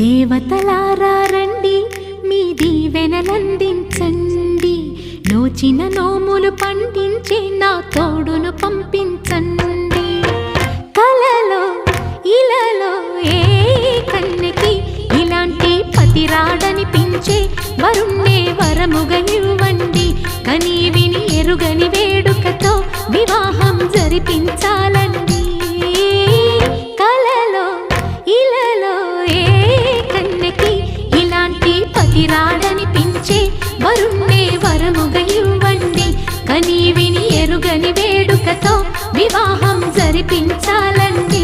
దేవతలారా రండి, మీ దీవెనలందించండి. నోచిన నోములు పండించే నా తోడును పంపించండి. కలలో ఇలలో ఏ కన్నెకి ఇలాంటి పతి రాడనిపించే వరుణ్ణే వరముగా ఇవ్వండి. కని విని ఎరుగని వేడుకతో వివాహం జరిపించాలండి. కలలో ఇలలో ఏ కన్నెకి ఇలాంటి పతి రాడనిపించే వరుణ్ణే వరముగా ఇవ్వండి. కని విని ఎరుగని వేడుకతో వివాహం జరిపించాలండి.